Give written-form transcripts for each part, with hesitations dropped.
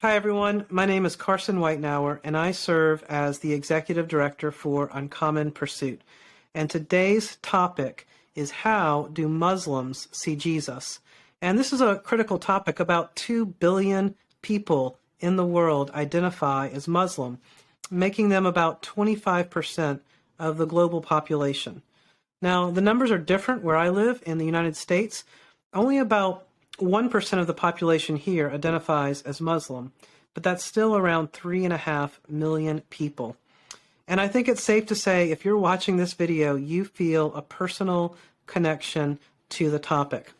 Hi, everyone. My name is Carson Weitnauer, and I serve as the Executive Director for Uncommon Pursuit. And today's topic is how do Muslims see Jesus? And this is a critical topic. About 2 billion people in the world identify as Muslim, making them about 25% of the global population. Now, the numbers are different where I live in the United States. Only about 1% of the population here identifies as Muslim, but that's still around 3.5 million people. And I think it's safe to say if you're watching this video, you feel a personal connection to the topic.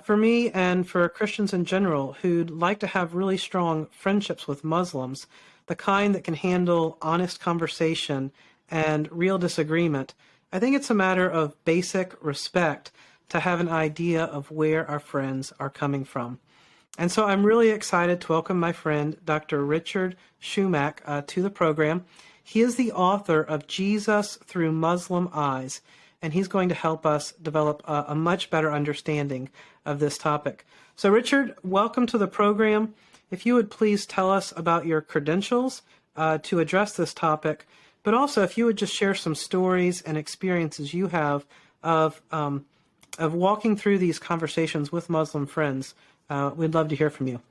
For me and for Christians in general who'd like to have really strong friendships with Muslims, the kind that can handle honest conversation and real disagreement, I think it's a matter of basic respect to have an idea of where our friends are coming from. And so I'm really excited to welcome my friend, Dr. Richard Shumack, to the program. He is the author of Jesus Through Muslim Eyes, and he's going to help us develop a much better understanding of this topic. So Richard, welcome to the program. If you would please tell us about your credentials to address this topic, but also if you would just share some stories and experiences you have of walking through these conversations with Muslim friends. We'd love to hear from you.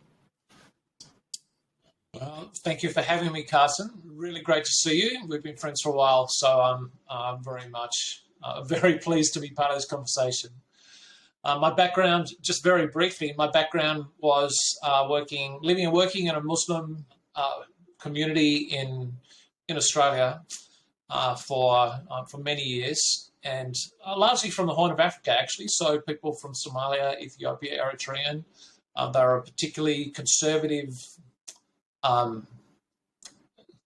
Well, thank you for having me, Carson. Really great to see you. We've been friends for a while, so I'm very pleased to be part of this conversation. My background, just very briefly, my background was living and working in a Muslim community in Australia for many years, and largely from the Horn of Africa, actually. So people from Somalia, Ethiopia, Eritrean. They're a particularly conservative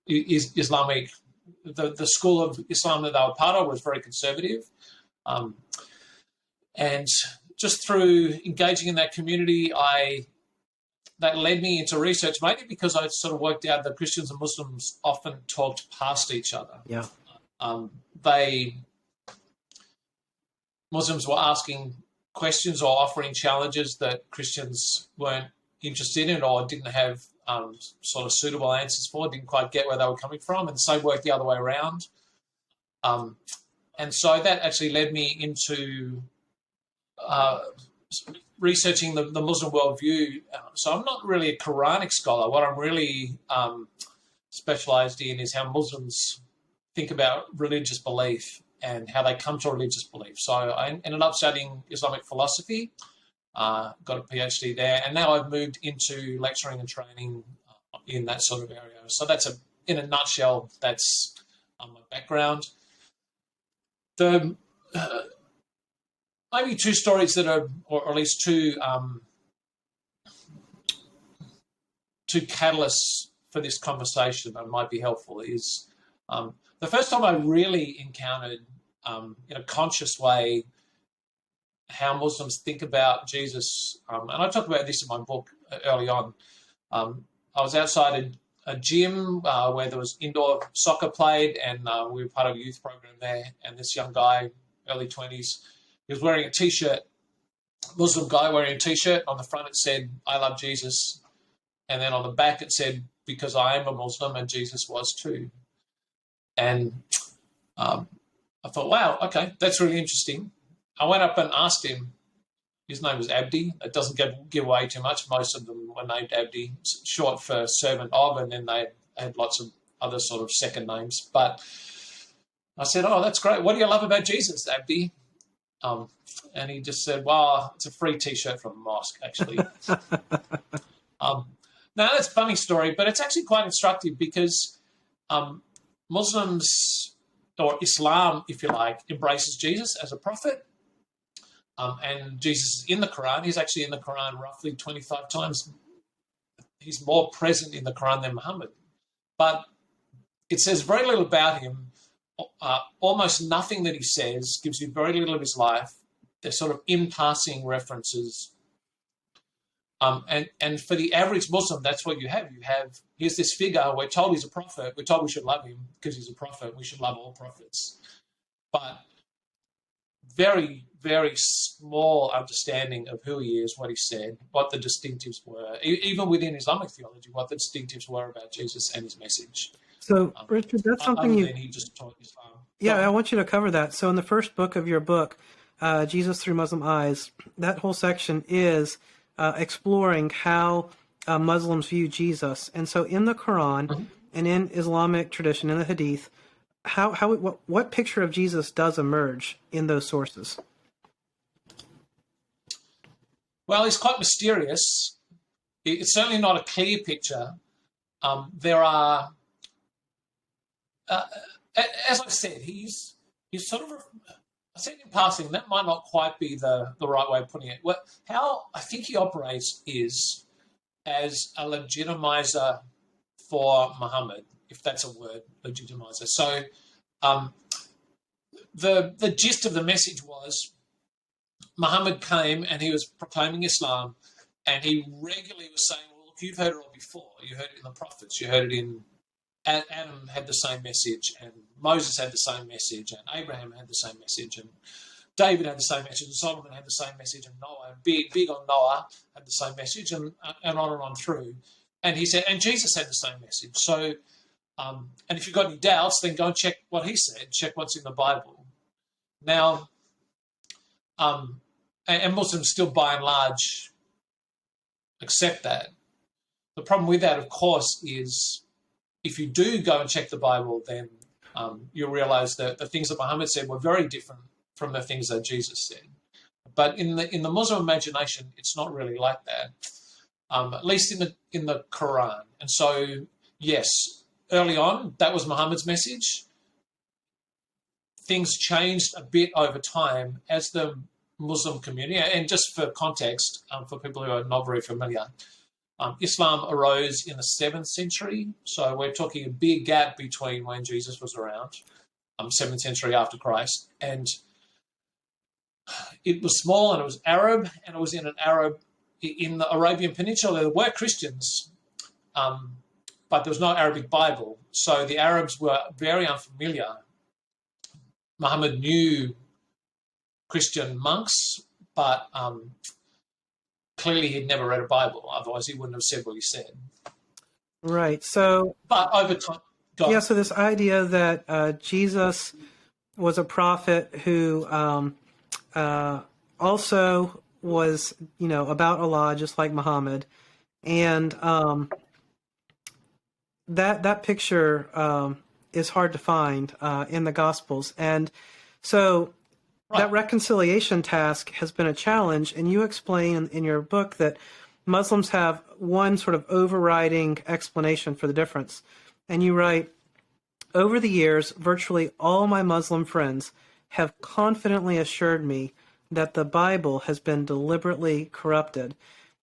Islamic. The school of Islam that they were part of was very conservative, and just through engaging in that community, that led me into research, mainly because I sort of worked out that Christians and Muslims often talked past each other. Yeah. Muslims were asking questions or offering challenges that Christians weren't interested in or didn't have sort of suitable answers for, didn't quite get where they were coming from, and the same worked the other way around. And so that actually led me into researching the Muslim worldview. So I'm not really a Quranic scholar. What I'm really specialized in is how Muslims think about religious belief and how they come to religious belief. So I ended up studying Islamic philosophy, got a PhD there, and now I've moved into lecturing and training in that sort of area. So that's in a nutshell, that's my background. Maybe two stories that are, or at least two catalysts for this conversation that might be helpful is the first time I really encountered in a conscious way how Muslims think about Jesus, and I talk about this in my book early on. I was outside a gym where there was indoor soccer played, and we were part of a youth program there, and this young guy, early 20s, he was wearing a T-shirt, Muslim guy wearing a T-shirt. On the front it said, "I love Jesus," and then on the back it said, "Because I am a Muslim and Jesus was too." And I thought, wow, okay, that's really interesting. I went up and asked him. His name was Abdi. It doesn't give away too much. Most of them were named Abdi, short for servant of, and then they had lots of other sort of second names. But I said, "Oh, that's great. What do you love about Jesus, Abdi?" And he just said, "Well, it's a free T-shirt from the mosque, actually." Now, that's a funny story, but it's actually quite instructive because Muslims, or Islam, if you like, embraces Jesus as a prophet. And Jesus is in the Quran. He's actually in the Quran roughly 25 times. He's more present in the Quran than Muhammad. But it says very little about him. Almost nothing that he says gives you very little of his life. They're sort of in-passing references. And for the average Muslim, that's what you have. Here's this figure, we're told he's a prophet, we're told we should love him because he's a prophet, we should love all prophets. But very, very small understanding of who he is, what he said, what the distinctives were, even within Islamic theology, what the distinctives were about Jesus and his message. So, Richard, that's something other you... than he just taught Islam. Yeah, I want you to cover that. So in the first book of your book, Jesus Through Muslim Eyes, that whole section is exploring how Muslims view Jesus. And so in the Quran and in Islamic tradition, in the Hadith, what picture of Jesus does emerge in those sources? Well, it's quite mysterious. It's certainly not a clear picture. There are, as I said, he's sort of, I said in passing, that might not quite be the right way of putting it. How I think he operates is as a legitimizer for Muhammad, if that's a word, legitimizer. So the gist of the message was Muhammad came and he was proclaiming Islam, and he regularly was saying, well, look, you've heard it all before. You heard it in the prophets. You heard it in Adam had the same message, and Moses had the same message, and Abraham had the same message, and David had the same message, and Solomon had the same message, and Noah, and big on Noah, had the same message, and on through. And he said, and Jesus had the same message. So, and if you've got any doubts, then go and check what he said, check what's in the Bible. Now, and Muslims still, by and large, accept that. The problem with that, of course, is if you do go and check the Bible, then you'll realize that the things that Muhammad said were very different from the things that Jesus said. But in the Muslim imagination, it's not really like that, at least in the Quran. And so, yes, early on, that was Muhammad's message. Things changed a bit over time as the Muslim community, and just for context, for people who are not very familiar, Islam arose in the 7th century, so we're talking a big gap between when Jesus was around, 7th century after Christ, and it was small and it was Arab, and it was in the Arabian Peninsula. There were Christians, but there was no Arabic Bible, so the Arabs were very unfamiliar. Muhammad knew Christian monks, but clearly he'd never read a Bible, otherwise he wouldn't have said what he said. Right. So, but over time, so this idea that Jesus was a prophet who also was, about Allah, just like Muhammad, and that picture is hard to find in the Gospels, and so. Right. That reconciliation task has been a challenge, and you explain in your book that Muslims have one sort of overriding explanation for the difference. And you write, over the years, virtually all my Muslim friends have confidently assured me that the Bible has been deliberately corrupted.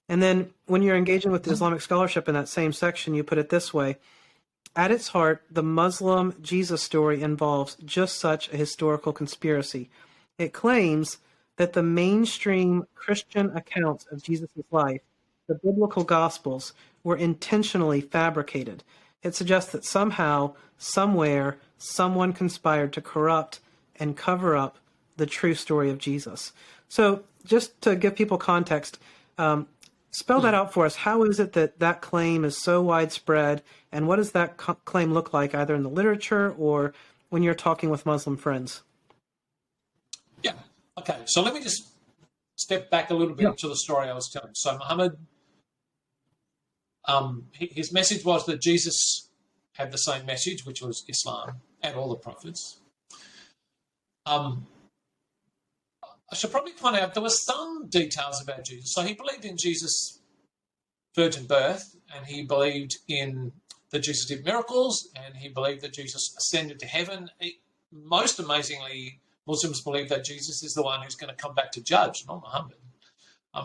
And then when you're engaging with the Islamic scholarship in that same section, you put it this way: at its heart, the Muslim Jesus story involves just such a historical conspiracy. It claims that the mainstream Christian accounts of Jesus' life, the biblical Gospels, were intentionally fabricated. It suggests that somehow, somewhere, someone conspired to corrupt and cover up the true story of Jesus. So just to give people context, spell that out for us. How is it that claim is so widespread, and what does that claim look like either in the literature or when you're talking with Muslim friends? Yeah. Okay. So let me just step back a little bit to the story I was telling. So Muhammad, his message was that Jesus had the same message, which was Islam, and all the prophets. I should probably point out there were some details about Jesus. So he believed in Jesus' virgin birth, and he believed in that Jesus did miracles, and he believed that Jesus ascended to heaven. Most amazingly, Muslims believe that Jesus is the one who's going to come back to judge, not Muhammad.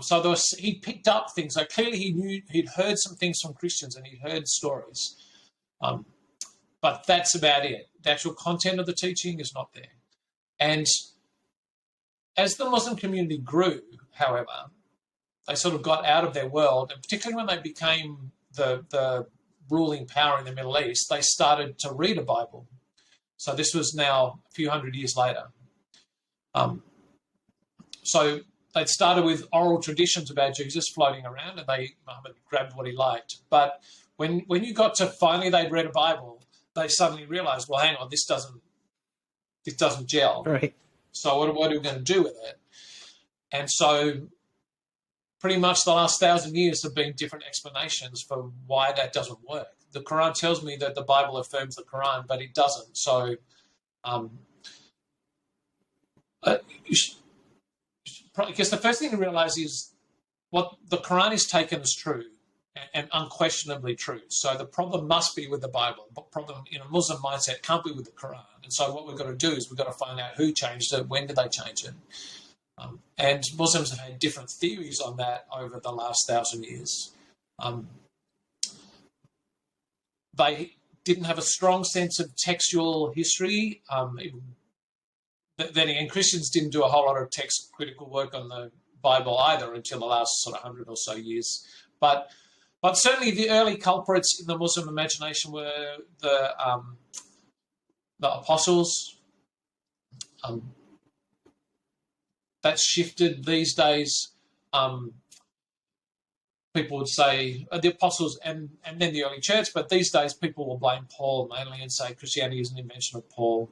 So he picked up things. Like clearly he'd heard some things from Christians, and he'd heard stories. But that's about it. The actual content of the teaching is not there. And as the Muslim community grew, however, they sort of got out of their world, and particularly when they became the ruling power in the Middle East, they started to read a Bible. So this was now a few hundred years later. So they'd started with oral traditions about Jesus floating around, and Muhammad grabbed what he liked. But when you got to finally they'd read a Bible, they suddenly realized, well, hang on, this doesn't gel. Right. So what are we going to do with it? And so pretty much the last 1,000 years have been different explanations for why that doesn't work. The Quran tells me that the Bible affirms the Quran, but it doesn't. So because the first thing to realize is what the Quran is taken as true and unquestionably true. So the problem must be with the Bible. The problem in a Muslim mindset can't be with the Quran. And so what we've got to do is we've got to find out who changed it, when did they change it. And Muslims have had different theories on that over the last 1,000 years. They didn't have a strong sense of textual history. Then again, Christians didn't do a whole lot of text critical work on the Bible either until the last sort of 100 or so years. But certainly the early culprits in the Muslim imagination were the apostles. That's shifted these days. People would say the apostles and then the early church, but these days people will blame Paul mainly and say Christianity is an invention of Paul.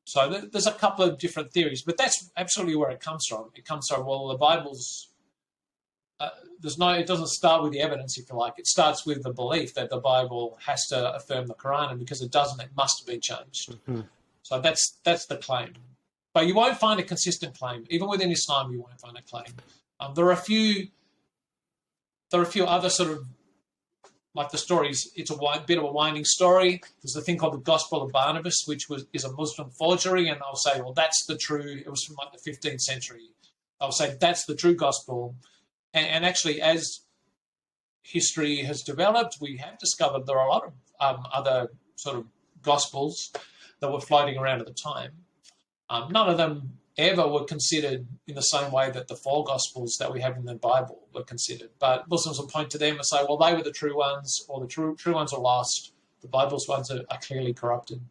So there's a couple of different theories, but that's absolutely where it comes from. It comes from, well, the Bible's it doesn't start with the evidence, if you like. It starts with the belief that the Bible has to affirm the Quran, and because it doesn't, it must have been changed. Mm-hmm. So that's the claim. But you won't find a consistent claim. Even within Islam, you won't find a claim. There are a few other sort of, like the stories, it's a bit of a winding story. There's a thing called the Gospel of Barnabas, which is a Muslim forgery, and they'll say, well, that's the true, it was from like the 15th century. They'll say that's the true gospel. And actually, as history has developed, we have discovered there are a lot of other sort of gospels that were floating around at the time. None of them ever were considered in the same way that the four gospels that we have in the Bible were considered. But Muslims will point to them and say, well, they were the true ones, or the true ones are lost. The Bible's ones are clearly corrupted.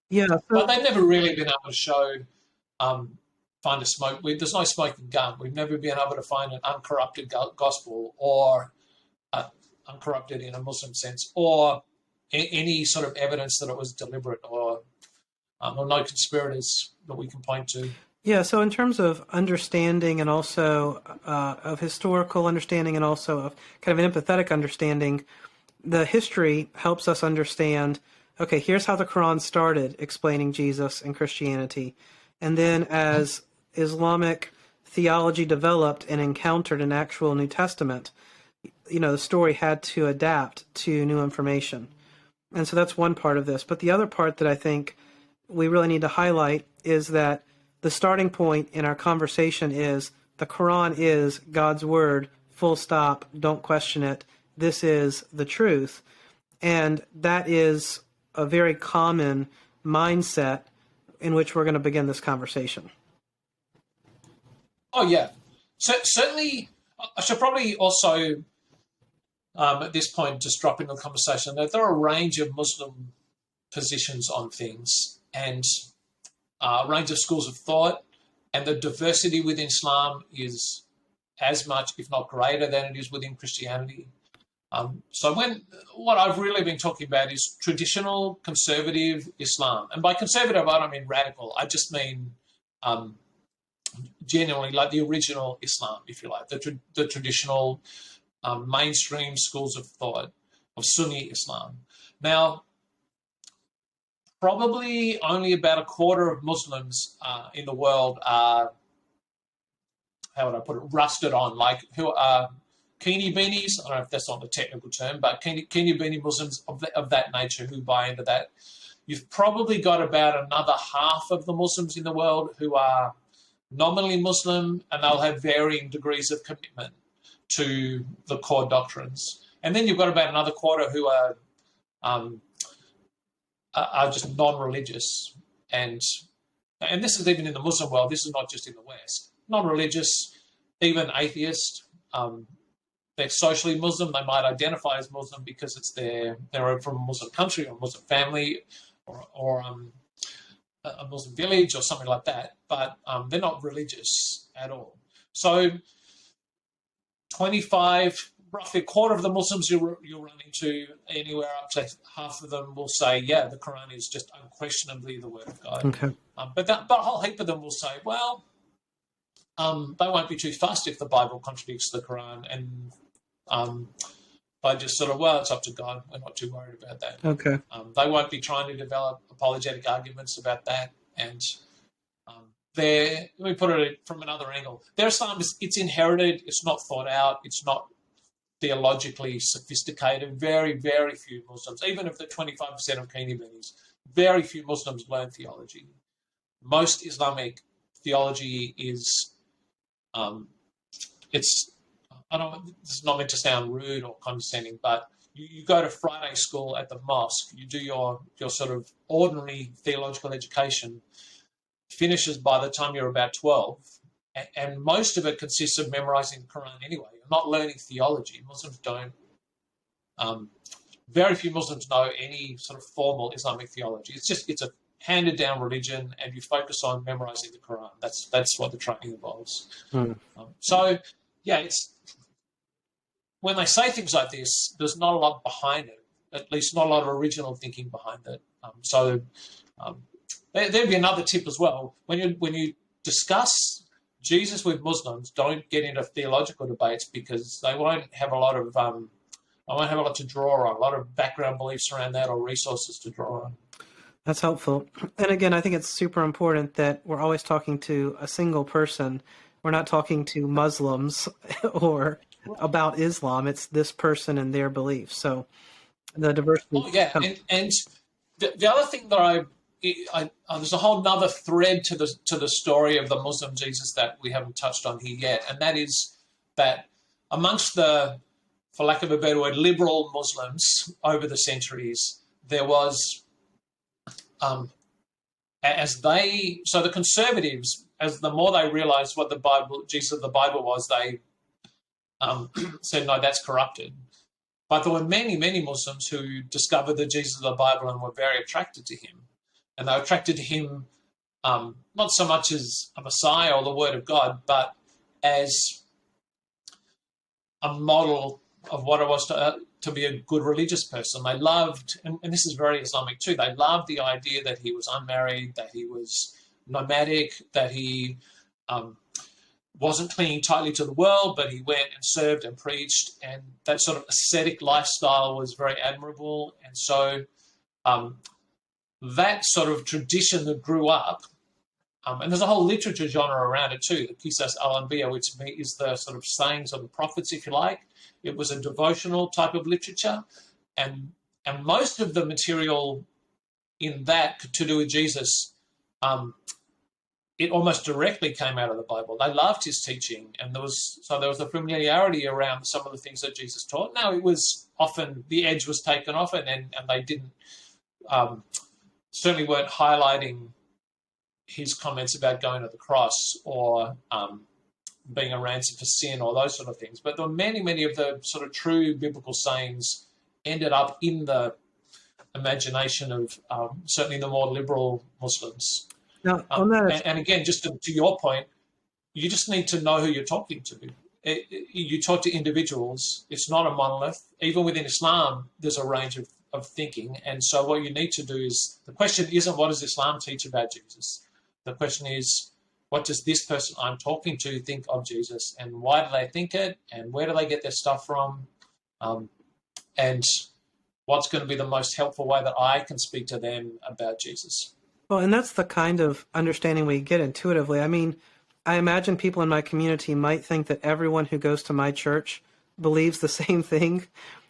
Yeah. But they've never really been able to show, find a smoke. There's no smoking gun. We've never been able to find an uncorrupted gospel or uncorrupted in a Muslim sense, or any sort of evidence that it was deliberate or no conspirators that we can point to. Yeah, so in terms of understanding and also of historical understanding and also of kind of an empathetic understanding, the history helps us understand, okay, here's how the Quran started explaining Jesus and Christianity. And then as Islamic theology developed and encountered an actual New Testament, the story had to adapt to new information. And so that's one part of this. But the other part that I think we really need to highlight is that the starting point in our conversation is the Quran is God's word, full stop, don't question it. This is the truth. And that is a very common mindset in which we're going to begin this conversation. Oh, yeah. So, certainly, I should probably also, at this point, just drop into the conversation that there are a range of Muslim positions on things and a range of schools of thought, and the diversity within Islam is as much, if not greater, than it is within Christianity. So what I've really been talking about is traditional conservative Islam. And by conservative, I don't mean radical. I just mean genuinely like the original Islam, if you like, the traditional mainstream schools of thought of Sunni Islam. Now, probably only about a quarter of Muslims in the world are, how would I put it, rusted on, like who are Keeni beanies. I don't know if that's not the technical term, but Keeni beanie Muslims of that nature who buy into that. You've probably got about another half of the Muslims in the world who are nominally Muslim, and they'll have varying degrees of commitment to the core doctrines. And then you've got about another quarter who are just non-religious. And this is even in the Muslim world. This is not just in the West. Non-religious, even atheist. They're socially Muslim. They might identify as Muslim because they're from a Muslim country or Muslim family, or a Muslim village or something like that, but they're not religious at all. So 25, roughly a quarter of the Muslims you'll run into, anywhere up to half of them will say, yeah, the Quran is just unquestionably the word of God. Okay. But a whole heap of them will say, well, they won't be too fussed if the Bible contradicts the Quran, and they just sort of, well, it's up to God. We're not too worried about that. Okay. They won't be trying to develop apologetic arguments about that. And let me put it from another angle. Their Islam it's inherited. It's not thought out. It's not theologically sophisticated. Very, very few Muslims, even of the 25% of Kenya Benis, very few Muslims learn theology. Most Islamic theology is, this is not meant to sound rude or condescending, but you go to Friday school at the mosque, you do your sort of ordinary theological education, finishes by the time you're about 12, and most of it consists of memorizing the Quran anyway. You're not learning theology. Muslims don't, very few Muslims know any sort of formal Islamic theology. It's a handed down religion, and you focus on memorizing the Quran. That's what the training involves. So, yeah, it's when they say things like this, there's not a lot behind it. At least not a lot of original thinking behind it. There'd be another tip as well. When you discuss Jesus with Muslims, don't get into theological debates, because they won't have a lot of I won't have a lot to draw on, a lot of background beliefs around that or resources to draw on. That's helpful. And again, I think it's super important that we're always talking to a single person. We're not talking to Muslims or about Islam. It's this person and their beliefs. So the diversity. Oh, yeah. And the other thing that there's a whole nother thread to the story of the Muslim Jesus that we haven't touched on here yet. And that is that amongst the, for lack of a better word, liberal Muslims over the centuries, there was, so the conservatives, as the more they realized what the Bible, Jesus of the Bible was, they said, no, that's corrupted. But there were many, many Muslims who discovered the Jesus of the Bible and were very attracted to him. And they were attracted to him not so much as a Messiah or the Word of God, but as a model of what it was to be a good religious person. They loved, and this is very Islamic too, they loved the idea that he was unmarried, that he was nomadic, that he wasn't clinging tightly to the world, but he went and served and preached, and that sort of ascetic lifestyle was very admirable. And so that sort of tradition that grew up, and there's a whole literature genre around it too, the Qisas al-Anbiya, which is the sort of sayings of the prophets, if you like. It was a devotional type of literature, and most of the material in that to do with Jesus, it almost directly came out of the Bible. They loved his teaching, and there was a familiarity around some of the things that Jesus taught. Now, it was often the edge was taken off it, and they didn't certainly weren't highlighting his comments about going to the cross or being a ransom for sin or those sort of things. But there were many, many of the sort of true biblical sayings ended up in the imagination of certainly the more liberal Muslims. Now, on that, and again, just to your point, you just need to know who you're talking to. You talk to individuals. It's not a monolith. Even within Islam, there's a range of thinking. And so what you need to do is, the question isn't what does Islam teach about Jesus? The question is, what does this person I'm talking to think of Jesus, and why do they think it, and where do they get their stuff from, and what's going to be the most helpful way that I can speak to them about Jesus? Well, and that's the kind of understanding we get intuitively. I mean, I imagine people in my community might think that everyone who goes to my church believes the same thing,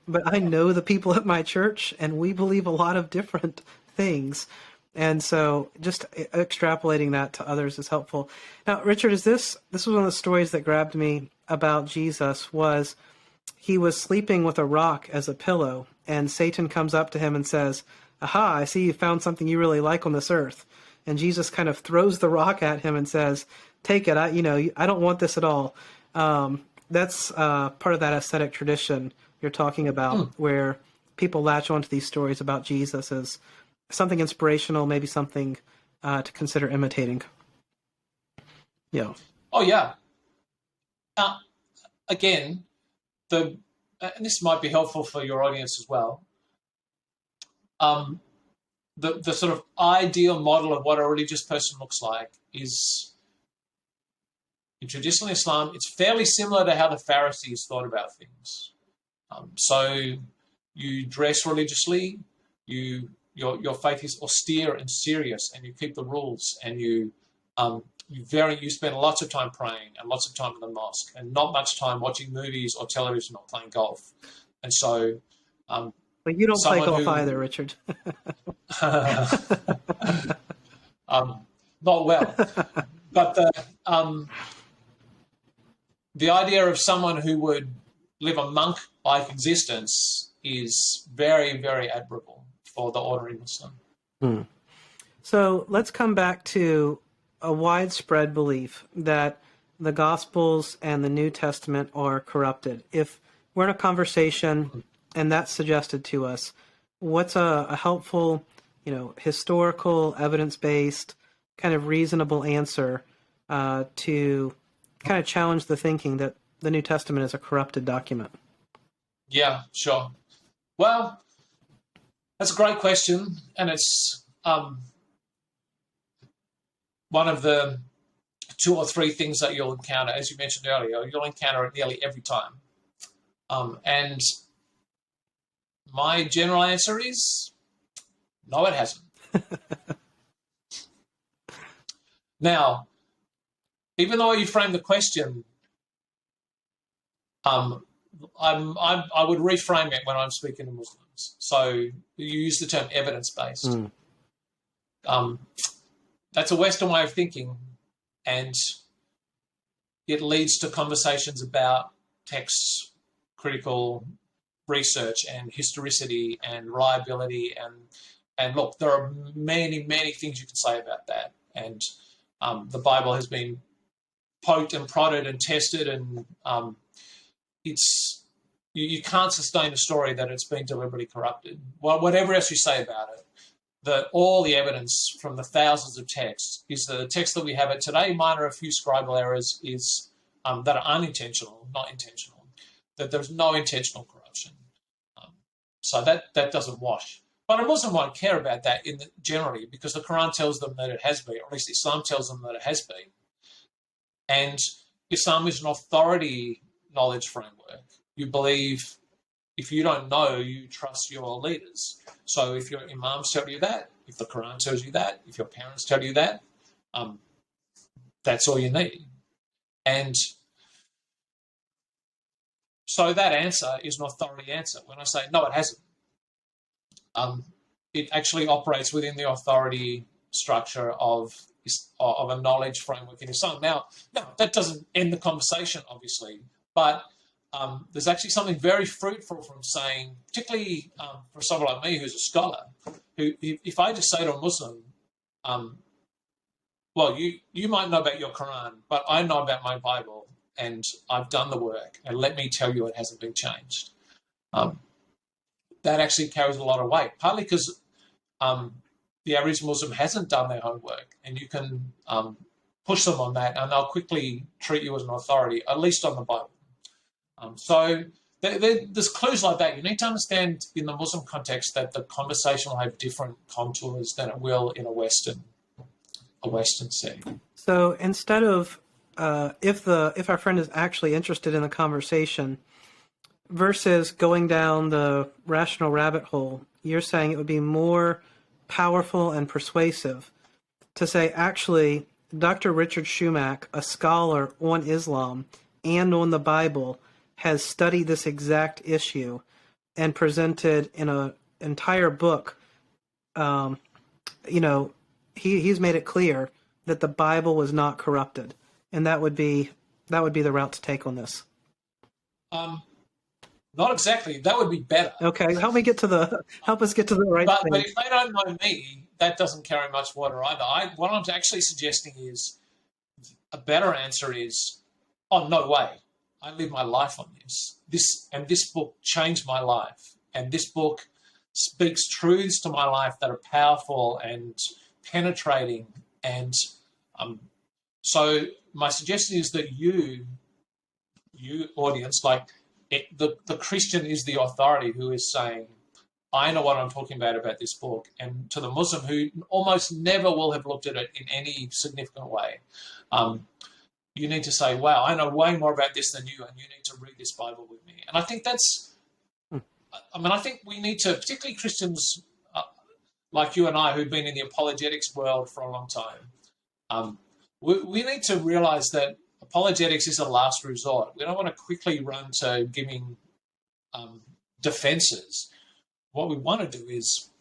but I know the people at my church, and we believe a lot of different things. And so just extrapolating that to others is helpful. Now, Richard, this was one of the stories that grabbed me about Jesus, was he was sleeping with a rock as a pillow, and Satan comes up to him and says, "Aha, I see you found something you really like on this earth." And Jesus kind of throws the rock at him and says, "Take it. I don't want this at all." That's part of that ascetic tradition you're talking about, where people latch onto these stories about Jesus as something inspirational, maybe something to consider imitating. Yeah. Oh, yeah. Again, and this might be helpful for your audience as well. The sort of ideal model of what a religious person looks like is, in traditional Islam, it's fairly similar to how the Pharisees thought about things. So you dress religiously, your faith is austere and serious, and you keep the rules, and you spend lots of time praying and lots of time in the mosque, and not much time watching movies or television or playing golf. And so, but you don't play golf either, Richard. Not well, but the idea of someone who would live a monk-like existence is very, very admirable for the ordinary Muslim. So let's come back to a widespread belief that the Gospels and the New Testament are corrupted. If we're in a conversation and that's suggested to us, what's a helpful, historical, evidence-based, kind of reasonable answer to kind of challenge the thinking that the New Testament is a corrupted document? Yeah, sure. Well, that's a great question, and it's one of the 2 or 3 things that you'll encounter, as you mentioned earlier. You'll encounter it nearly every time. And my general answer is, no, it hasn't. Now, even though you frame the question, I would reframe it when I'm speaking to Muslims. So you use the term evidence-based. That's a Western way of thinking, and it leads to conversations about text critical research and historicity and reliability. And look, there are many, many things you can say about that. And the Bible has been poked and prodded and tested, and you can't sustain a story that it's been deliberately corrupted. Well, whatever else you say about it, all the evidence from the thousands of texts is that the text that we have it today, minor a few scribal errors, is that are unintentional, not intentional, that there's no intentional corruption. So that doesn't wash. But a Muslim won't care about that generally, because the Quran tells them that it has been, or at least Islam tells them that it has been. And Islam is an authority knowledge framework. You believe, if you don't know, you trust your leaders. So if your imams tell you that, if the Quran tells you that, if your parents tell you that, that's all you need. And so that answer is an authority answer. When I say, no, it hasn't, it actually operates within the authority structure of a knowledge framework in Islam. Now, that doesn't end the conversation, obviously, but there's actually something very fruitful from saying, particularly for someone like me who's a scholar, who, if I just say to a Muslim, well, you might know about your Quran, but I know about my Bible, and I've done the work, and let me tell you it hasn't been changed. That actually carries a lot of weight, partly because the average Muslim hasn't done their homework, and you can push them on that, and they'll quickly treat you as an authority, at least on the Bible. So there's clues like that. You need to understand in the Muslim context that the conversation will have different contours than it will in a Western setting. So instead of if our friend is actually interested in the conversation versus going down the rational rabbit hole, you're saying it would be more powerful and persuasive to say, actually, Dr. Richard Shumack, a scholar on Islam and on the Bible, has studied this exact issue and presented in an entire book. He's made it clear that the Bible was not corrupted, and that would be the route to take on this. Not exactly. That would be better. Okay, help us get to the right thing. But if they don't know me, that doesn't carry much water either. What I'm actually suggesting is a better answer is, oh, no way. I live my life on this. This book changed my life. And this book speaks truths to my life that are powerful and penetrating. And so my suggestion is that you audience, like the Christian is the authority who is saying, I know what I'm talking about this book. And to the Muslim who almost never will have looked at it in any significant way, you need to say, wow, I know way more about this than you, and you need to read this Bible with me. And I think I think we need to, particularly Christians like you and I who've been in the apologetics world for a long time, we need to realize that apologetics is a last resort. We don't want to quickly run to giving defenses. What we want to do is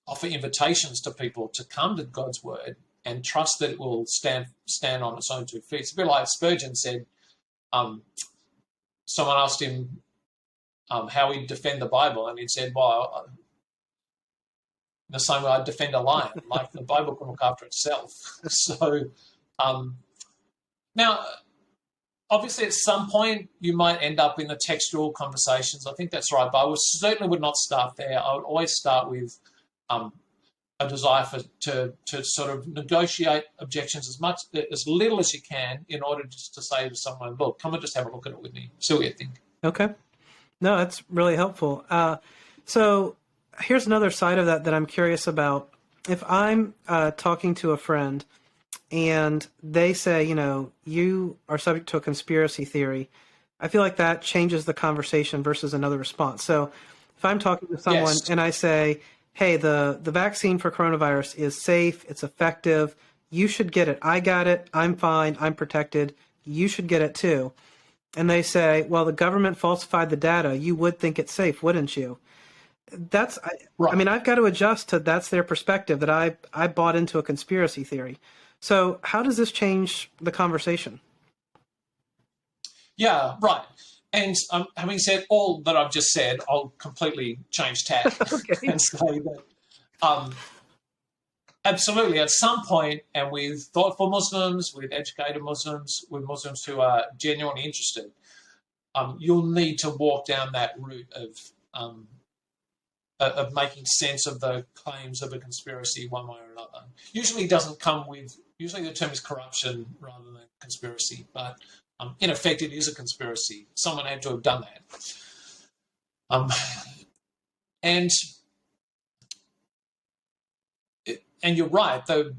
offer invitations to people to come to God's word and trust that it will stand on its own 2 feet. It's a bit like Spurgeon said. Someone asked him how he'd defend the Bible, and he said, well, the same way I'd defend a lion, like the Bible can look after itself. So now, obviously, at some point, you might end up in the textual conversations. I think that's right, but I certainly would not start there. I would always start with a desire to sort of negotiate objections as little as you can in order just to say to someone, look, come and just have a look at it with me. See what you think. Okay. No, that's really helpful. So here's another side of that I'm curious about. If I'm talking to a friend and they say, you are subject to a conspiracy theory, I feel like that changes the conversation versus another response. So if I'm talking to someone and I say, hey, the vaccine for coronavirus is safe, it's effective, you should get it. I got it, I'm fine, I'm protected, you should get it too. And they say, well, the government falsified the data, you would think it's safe, wouldn't you? Right. I mean, I've got to adjust to that's their perspective, that I bought into a conspiracy theory. So how does this change the conversation? Yeah, right. And having said all that I've just said, I'll completely change tack and say that absolutely at some point, and with thoughtful Muslims, with educated Muslims, with Muslims who are genuinely interested, you'll need to walk down that route of making sense of the claims of a conspiracy one way or another. Usually the term is corruption rather than conspiracy, but in effect, it is a conspiracy. Someone had to have done that. And you're right. The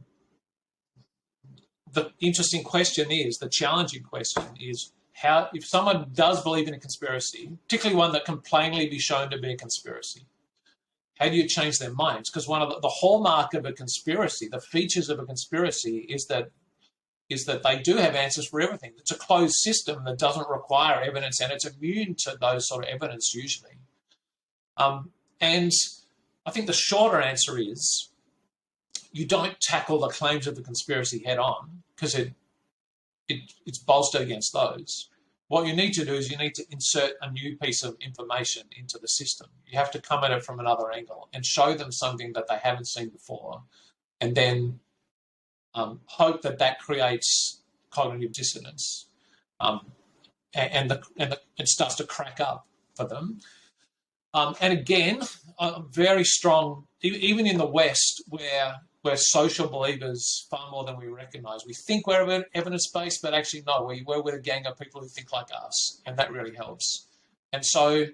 interesting question is, the challenging question is, how, if someone does believe in a conspiracy, particularly one that can plainly be shown to be a conspiracy, how do you change their minds? Because one of the hallmark of a conspiracy, the features of a conspiracy, is that they do have answers for everything. It's a closed system that doesn't require evidence, and it's immune to those sort of evidence usually. And I think the shorter answer is you don't tackle the claims of the conspiracy head on, because it's bolstered against those. What you need to do is you need to insert a new piece of information into the system. You have to come at it from another angle and show them something that they haven't seen before, and then hope that creates cognitive dissonance, and it starts to crack up for them. And again, very strong, even in the West, where we're social believers far more than we recognise. We think we're evidence-based, but actually no, we're with a gang of people who think like us, and that really helps. And so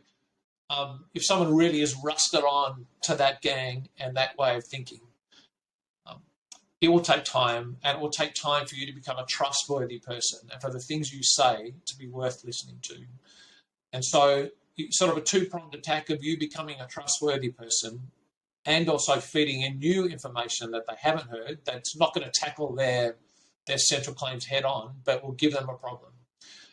if someone really is rusted on to that gang and that way of thinking, it will take time, and it will take time for you to become a trustworthy person and for the things you say to be worth listening to. And so it's sort of a two-pronged attack of you becoming a trustworthy person and also feeding in new information that they haven't heard that's not going to tackle their central claims head on, but will give them a problem.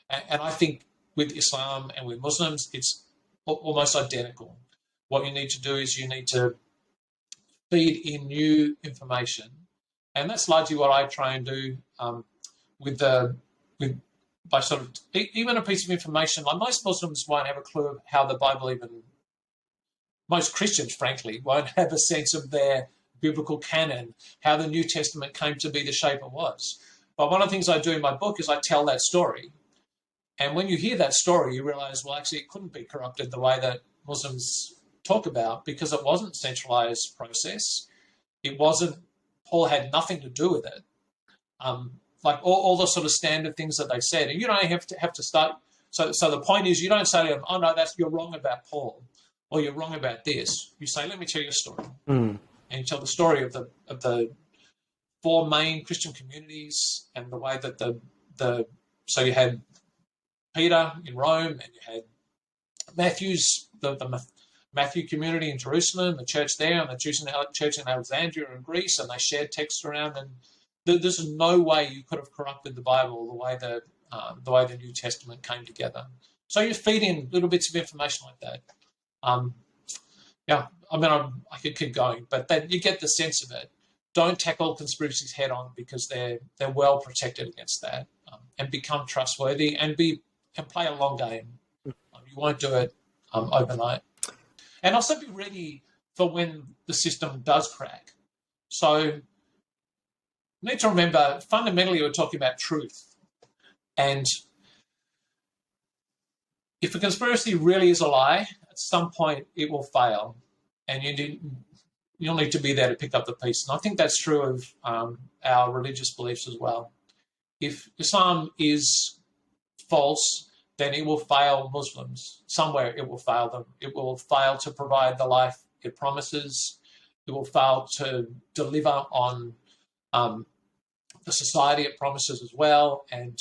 And I think with Islam and with Muslims, it's almost identical. What you need to do is you need to feed in new information. And that's largely what I try and do by sort of even a piece of information. Like most Muslims won't have a clue of how the Bible most Christians, frankly, won't have a sense of their biblical canon, how the New Testament came to be the shape it was. But one of the things I do in my book is I tell that story. And when you hear that story, you realize, well, actually, it couldn't be corrupted the way that Muslims talk about, because it wasn't a centralized process. It wasn't Paul had nothing to do with it. Like all the sort of standard things that they said, and you don't have to start. So the point is, you don't say to them, "Oh no, you're wrong about Paul," or "You're wrong about this." You say, "Let me tell you a story," and you tell the story of the four main Christian communities and the way that so you had Peter in Rome, and you had the Matthew community in Jerusalem, the church there, and the church in Alexandria in Greece, and they shared texts around. And there's no way you could have corrupted the Bible the way the New Testament came together. So you feed in little bits of information like that. Yeah, I mean, I could keep going, but that you get the sense of it. Don't tackle conspiracies head on, because they're well protected against that, and become trustworthy and play a long game. You won't do it overnight. And also be ready for when the system does crack. So you need to remember, fundamentally, we're talking about truth. And if a conspiracy really is a lie, at some point it will fail. And you'll need to be there to pick up the piece. And I think that's true of our religious beliefs as well. If Islam is false, then it will fail Muslims. Somewhere it will fail them. It will fail to provide the life it promises. It will fail to deliver on the society it promises as well, and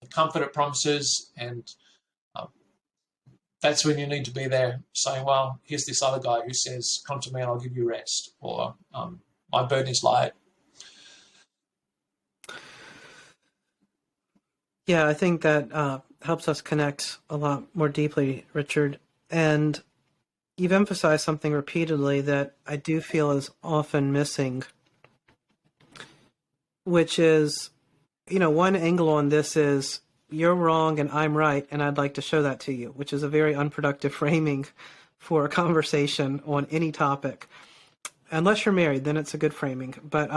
the comfort it promises. And that's when you need to be there saying, well, here's this other guy who says, come to me and I'll give you rest, or my burden is light. Yeah, I think that helps us connect a lot more deeply, Richard. And you've emphasized something repeatedly that I do feel is often missing, which is, one angle on this is you're wrong and I'm right, and I'd like to show that to you, which is a very unproductive framing for a conversation on any topic. Unless you're married, then it's a good framing. But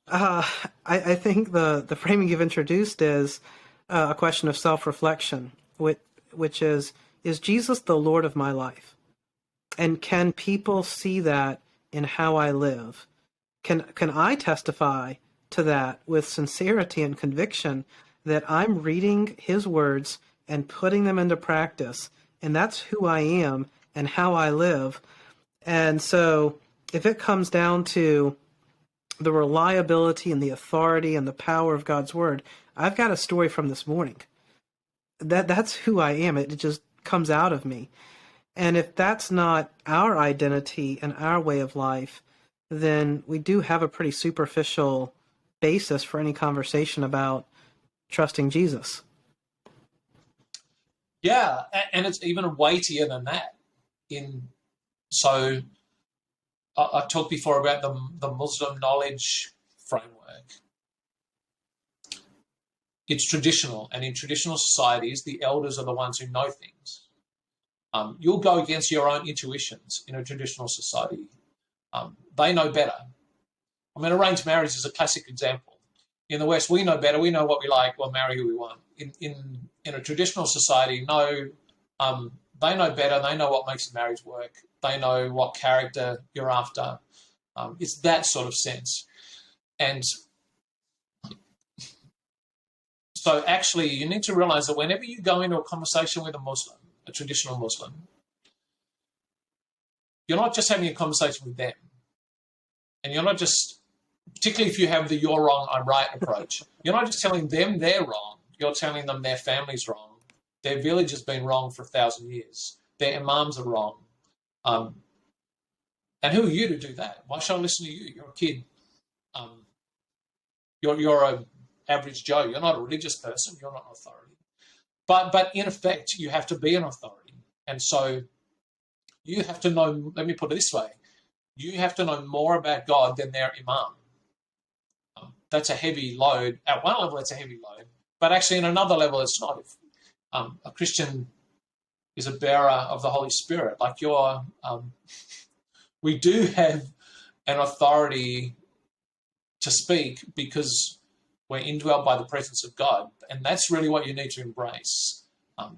I think the framing you've introduced is a question of self-reflection, which is Jesus the Lord of my life? And can people see that in how I live? Can I testify to that with sincerity and conviction that I'm reading his words and putting them into practice, and that's who I am and how I live? And so if it comes down to the reliability and the authority and the power of God's word, I've got a story from this morning. That's who I am. It just comes out of me. And if that's not our identity and our way of life, then we do have a pretty superficial basis for any conversation about trusting Jesus. Yeah, and it's even weightier than that. So I talked before about the Muslim knowledge framework. It's traditional, and in traditional societies, the elders are the ones who know things. You'll go against your own intuitions in a traditional society. They know better. I mean, arranged marriage is a classic example. In the West, we know better. We know what we like. We'll marry who we want. In a traditional society, no, they know better. They know what makes a marriage work. They know what character you're after. It's that sort of sense. And so actually, you need to realize that whenever you go into a conversation with a Muslim, a traditional Muslim, you're not just having a conversation with them. And you're not just, particularly if you have the you're wrong, I'm right approach, you're not just telling them they're wrong. You're telling them their family's wrong. Their village has been wrong for 1,000 years. Their imams are wrong. And who are you to do that? Why should I listen to you? You're a kid. You're an average Joe. You're not a religious person. You're not an authority. But in effect, you have to be an authority. And so you have to know, let me put it this way, you have to know more about God than their imam. That's a heavy load. At one level, it's a heavy load. But actually, in another level, it's not. If a Christian is a bearer of the Holy Spirit, like we do have an authority to speak because we're indwelt by the presence of God. And that's really what you need to embrace. It'll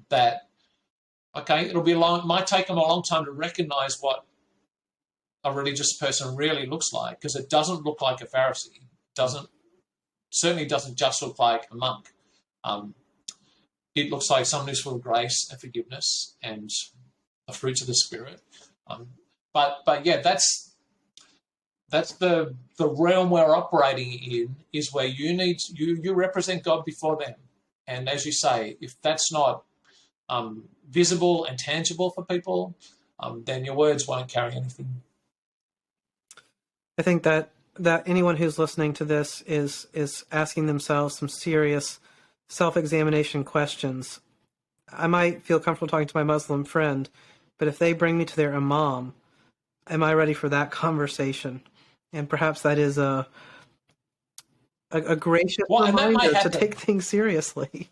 be might take them a long time to recognize what a religious person really looks like, because it doesn't look like a Pharisee. Certainly doesn't just look like a monk. It looks like someone who's full of grace and forgiveness and the fruits of the Spirit. But yeah, that's the realm we're operating in, is where you represent God before them. And as you say, if that's not visible and tangible for people, then your words won't carry anything. I think that anyone who's listening to this is asking themselves some serious self-examination questions. I might feel comfortable talking to my Muslim friend, but if they bring me to their imam, am I ready for that conversation? And perhaps that is a gracious reminder to take things seriously.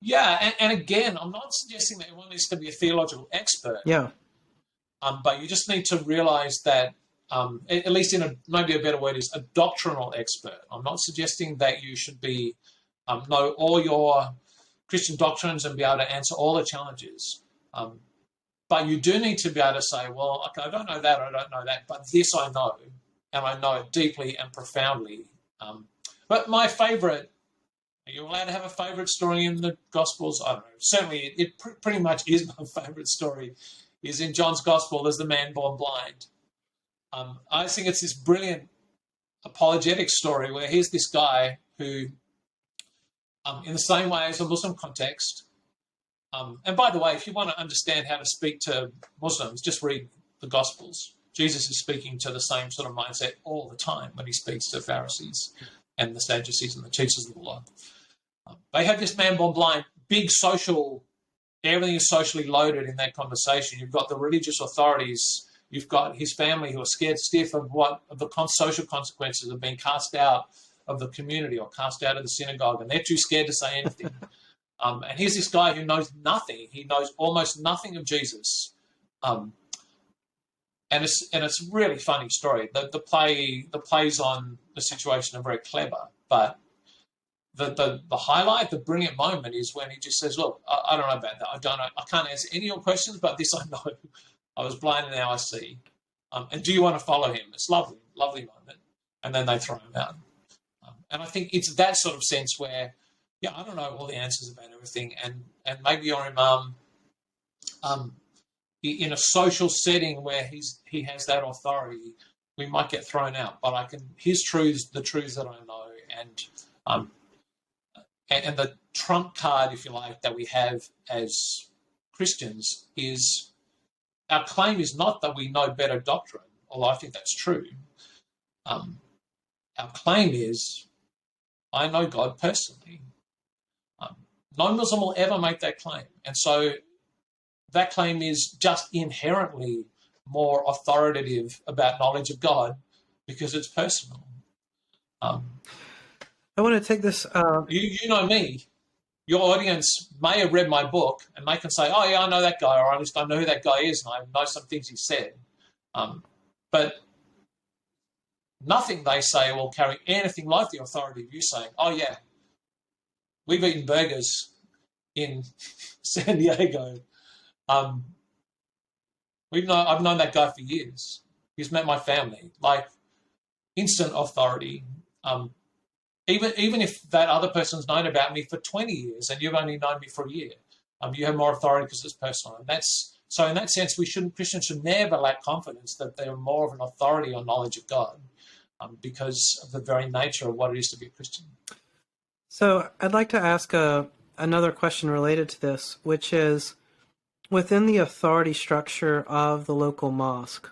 Yeah, and again, I'm not suggesting that everyone needs to be a theological expert. Yeah. But you just need to realize that, at least maybe a better word is a doctrinal expert. I'm not suggesting that you should be know all your Christian doctrines and be able to answer all the challenges. But you do need to be able to say, well, okay, I don't know that, but this I know, and I know it deeply and profoundly. But my favourite, are you allowed to have a favourite story in the Gospels? I don't know. Certainly, it pretty much is my favourite story, is in John's Gospel as the man born blind. I think it's this brilliant apologetic story where here's this guy who, in the same way as a Muslim context, and by the way, if you want to understand how to speak to Muslims, just read the Gospels. Jesus is speaking to the same sort of mindset all the time when he speaks to Pharisees and the Sadducees and the teachers of the law. They have this man born blind, big social, everything is socially loaded in that conversation. You've got the religious authorities, you've got his family who are scared stiff of the social consequences of being cast out of the community or cast out of the synagogue, and they're too scared to say anything. And here's this guy who knows nothing. He knows almost nothing of Jesus. And it's a really funny story. The plays on the situation are very clever, but the highlight, the brilliant moment is when he just says, look, I don't know about that. I can't answer any of your questions, but this I know. I was blind and now I see. And do you want to follow him? It's lovely, lovely moment. And then they throw him out. And I think it's that sort of sense where, yeah, I don't know all the answers about everything. And maybe your imam, in a social setting where he has that authority, we might get thrown out. But his truths, the truths that I know, and the trump card, if you like, that we have as Christians is our claim is not that we know better doctrine, although I think that's true. Our claim is, I know God personally. No Muslim will ever make that claim. And so that claim is just inherently more authoritative about knowledge of God because it's personal. I want to take this... You know me. Your audience may have read my book and they can say, oh, yeah, I know that guy, or at least I know who that guy is and I know some things he said. But nothing they say will carry anything like the authority of you saying, oh, yeah, we've eaten burgers in San Diego. I've known that guy for years. He's met my family. Like, instant authority. Even if that other person's known about me for 20 years and you've only known me for a year, you have more authority because it's personal. And so in that sense, Christians should never lack confidence that they're more of an authority on knowledge of God because of the very nature of what it is to be a Christian. So I'd like to ask another question related to this, which is, within the authority structure of the local mosque,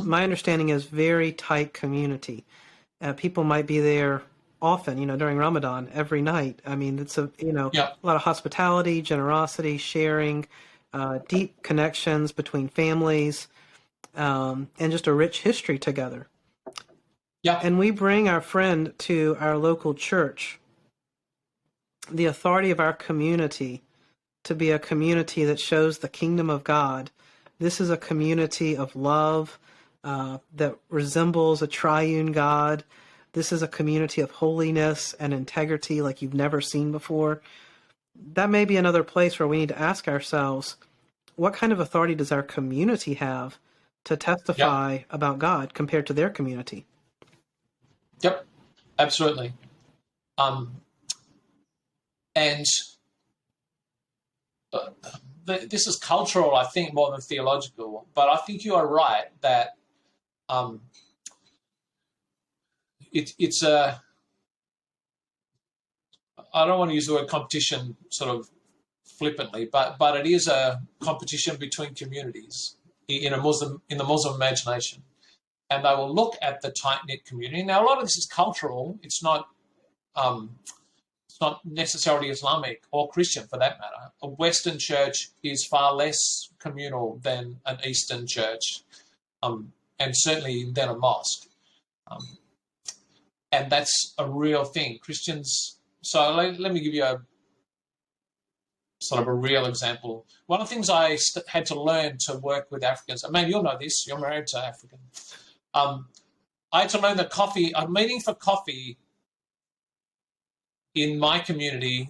my understanding is very tight community. People might be there often, during Ramadan, every night. I mean, it's a lot of hospitality, generosity, sharing, deep connections between families, and just a rich history together. Yeah. And we bring our friend to our local church, the authority of our community, to be a community that shows the kingdom of God. This is a community of love that resembles a triune God. This is a community of holiness and integrity like you've never seen before. That may be another place where we need to ask ourselves, what kind of authority does our community have to testify about God compared to their community. Yep, absolutely. And this is cultural, I think, more than theological. But I think you are right that it's a, I don't want to use the word competition sort of flippantly, but it is a competition between communities in the Muslim imagination. And they will look at the tight-knit community. Now, a lot of this is cultural. It's not necessarily Islamic or Christian, for that matter. A Western church is far less communal than an Eastern church, and certainly than a mosque. And that's a real thing. Christians... So let me give you a sort of a real example. One of the things I had to learn to work with Africans, and man, you'll know this, you're married to African. I had to learn that a meeting for coffee in my community,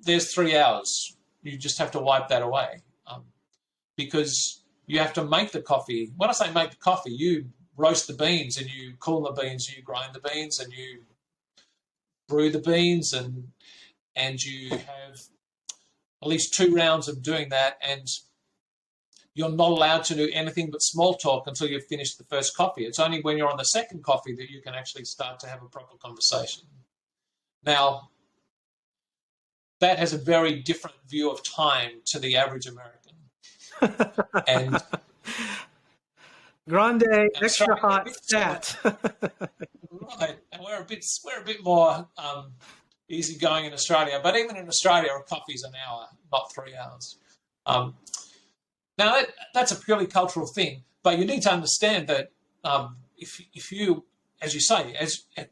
there's 3 hours. You just have to wipe that away because you have to make the coffee. When I say make the coffee, you roast the beans and you cool the beans, and you grind the beans and you brew the beans, and you have at least 2 rounds of doing that, and you're not allowed to do anything but small talk until you've finished the first coffee. It's only when you're on the second coffee that you can actually start to have a proper conversation. Now, that has a very different view of time to the average American. And Grande, extra hot stat. Right, and we're a bit more easygoing in Australia, but even in Australia, a coffee's an hour, not 3 hours. Now, that's a purely cultural thing, but you need to understand that if you, as you say,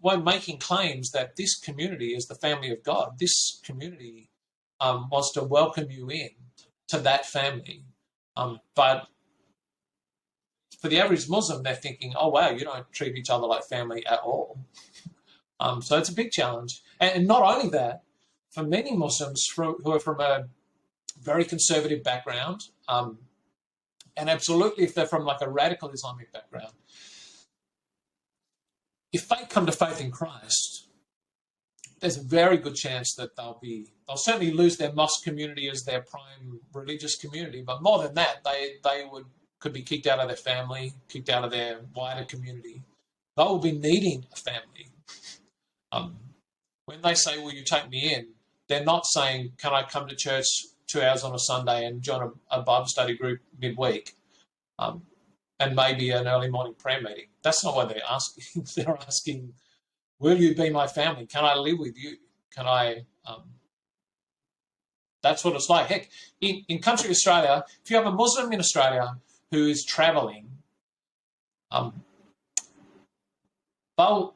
when making claims that this community is the family of God, this community wants to welcome you in to that family. But for the average Muslim, they're thinking, oh, wow, you don't treat each other like family at all. So it's a big challenge. And not only that, for many Muslims who are from a very conservative background, and absolutely if they're from like a radical Islamic background, if they come to faith in Christ, there's a very good chance that they'll certainly lose their mosque community as their prime religious community, but more than that, they could be kicked out of their family, kicked out of their wider community. They will be needing a family. When they say, will you take me in, they're not saying, can I come to church 2 hours on a Sunday and join a Bible study group midweek, and maybe an early morning prayer meeting. That's not what they're asking. They're asking, will you be my family? Can I live with you? Can I... That's what it's like. Heck, in country Australia, if you have a Muslim in Australia who is travelling, they'll